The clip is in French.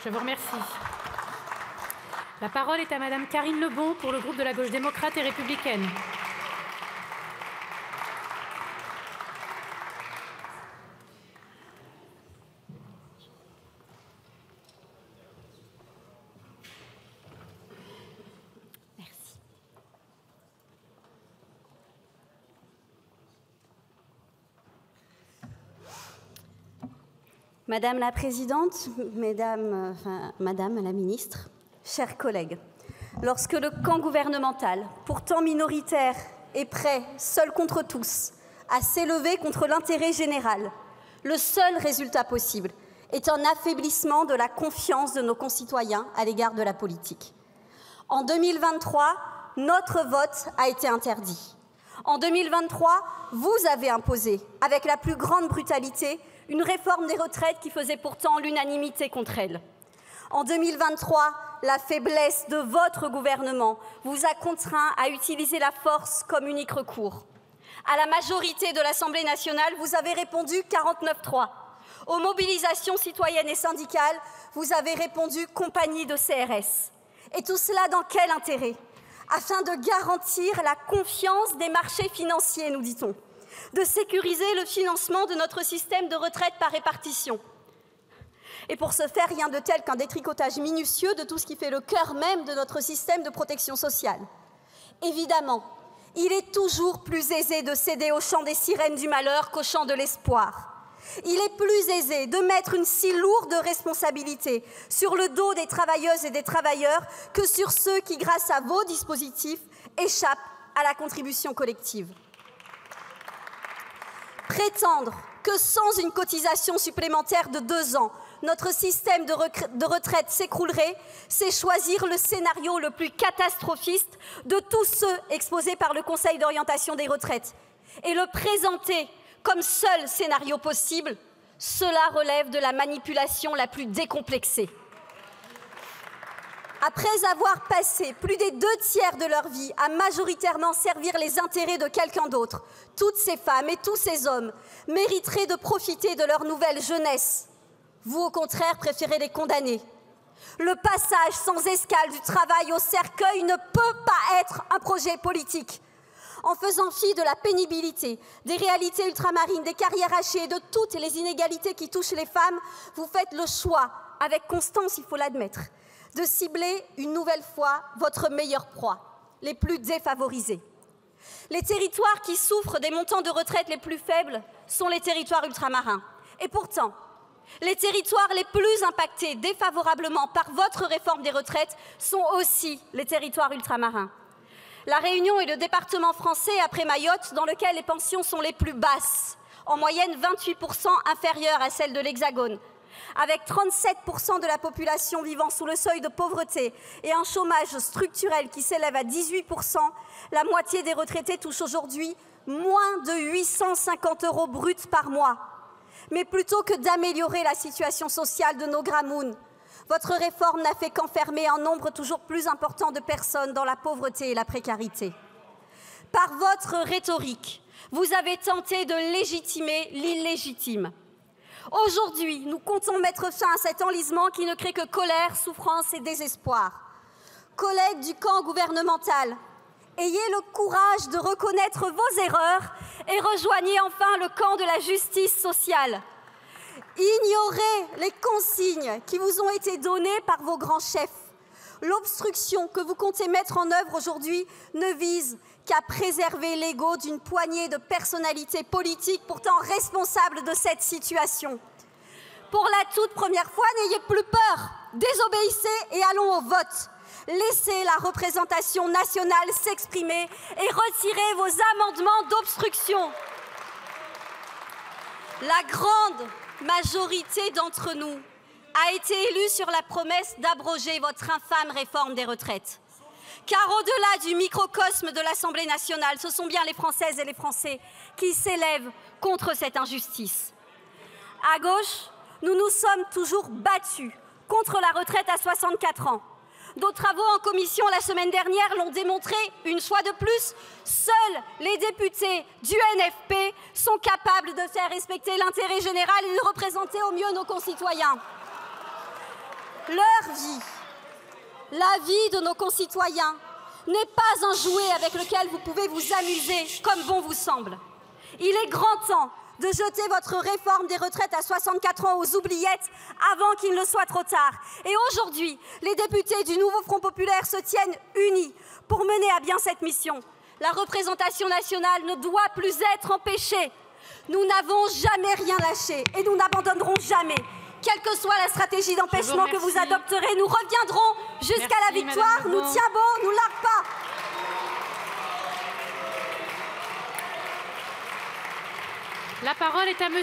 Je vous remercie. La parole est à Madame Karine Lebon pour le groupe de la Gauche démocrate et républicaine. Merci. Madame la Présidente, Madame la Ministre, chers collègues, lorsque le camp gouvernemental, pourtant minoritaire, est prêt, seul contre tous, à s'élever contre l'intérêt général, le seul résultat possible est un affaiblissement de la confiance de nos concitoyens à l'égard de la politique. En 2023, notre vote a été interdit. En 2023, vous avez imposé, avec la plus grande brutalité, une réforme des retraites qui faisait pourtant l'unanimité contre elle. En 2023, la faiblesse de votre gouvernement vous a contraint à utiliser la force comme unique recours. À la majorité de l'Assemblée nationale, vous avez répondu 49-3. Aux mobilisations citoyennes et syndicales, vous avez répondu compagnie de CRS. Et tout cela dans quel intérêt? Afin de garantir la confiance des marchés financiers, nous dit-on, de sécuriser le financement de notre système de retraite par répartition. Et pour ce faire, rien de tel qu'un détricotage minutieux de tout ce qui fait le cœur même de notre système de protection sociale. Évidemment, il est toujours plus aisé de céder au chant des sirènes du malheur qu'au chant de l'espoir. Il est plus aisé de mettre une si lourde responsabilité sur le dos des travailleuses et des travailleurs que sur ceux qui, grâce à vos dispositifs, échappent à la contribution collective. Prétendre que sans une cotisation supplémentaire de 2 ans, notre système de retraite s'écroulerait, c'est choisir le scénario le plus catastrophiste de tous ceux exposés par le Conseil d'orientation des retraites et le présenter comme seul scénario possible. Cela relève de la manipulation la plus décomplexée. Après avoir passé plus des 2/3 de leur vie à majoritairement servir les intérêts de quelqu'un d'autre, toutes ces femmes et tous ces hommes mériteraient de profiter de leur nouvelle jeunesse. Vous, au contraire, préférez les condamner. Le passage sans escale du travail au cercueil ne peut pas être un projet politique. En faisant fi de la pénibilité, des réalités ultramarines, des carrières hachées et de toutes les inégalités qui touchent les femmes, vous faites le choix, avec constance, il faut l'admettre, de cibler une nouvelle fois votre meilleure proie, les plus défavorisés. Les territoires qui souffrent des montants de retraite les plus faibles sont les territoires ultramarins. Et pourtant, les territoires les plus impactés défavorablement par votre réforme des retraites sont aussi les territoires ultramarins. La Réunion est le département français après Mayotte dans lequel les pensions sont les plus basses, en moyenne 28% inférieures à celles de l'Hexagone, avec 37% de la population vivant sous le seuil de pauvreté et un chômage structurel qui s'élève à 18%, la moitié des retraités touchent aujourd'hui moins de 850 € bruts par mois. Mais plutôt que d'améliorer la situation sociale de nos gramounes, votre réforme n'a fait qu'enfermer un nombre toujours plus important de personnes dans la pauvreté et la précarité. Par votre rhétorique, vous avez tenté de légitimer l'illégitime. Aujourd'hui, nous comptons mettre fin à cet enlisement qui ne crée que colère, souffrance et désespoir. Collègues du camp gouvernemental, ayez le courage de reconnaître vos erreurs et rejoignez enfin le camp de la justice sociale. Ignorez les consignes qui vous ont été données par vos grands chefs. L'obstruction que vous comptez mettre en œuvre aujourd'hui ne vise qu'à préserver l'ego d'une poignée de personnalités politiques pourtant responsables de cette situation. Pour la toute première fois, n'ayez plus peur, désobéissez et allons au vote. Laissez la représentation nationale s'exprimer et retirez vos amendements d'obstruction. La grande majorité d'entre nous a été élue sur la promesse d'abroger votre infâme réforme des retraites. Car au-delà du microcosme de l'Assemblée nationale, ce sont bien les Françaises et les Français qui s'élèvent contre cette injustice. À gauche, nous nous sommes toujours battus contre la retraite à 64 ans. Nos travaux en commission la semaine dernière l'ont démontré, une fois de plus, seuls les députés du NFP sont capables de faire respecter l'intérêt général et de représenter au mieux nos concitoyens. leur vie. La vie de nos concitoyens n'est pas un jouet avec lequel vous pouvez vous amuser comme bon vous semble. Il est grand temps de jeter votre réforme des retraites à 64 ans aux oubliettes avant qu'il ne soit trop tard. Et aujourd'hui, les députés du nouveau Front populaire se tiennent unis pour mener à bien cette mission. La représentation nationale ne doit plus être empêchée. Nous n'avons jamais rien lâché et nous n'abandonnerons jamais. Quelle que soit la stratégie d'empêchement que vous adopterez, nous reviendrons jusqu'à la victoire. Nous tiens bon, nous largue pas. La parole est à monsieur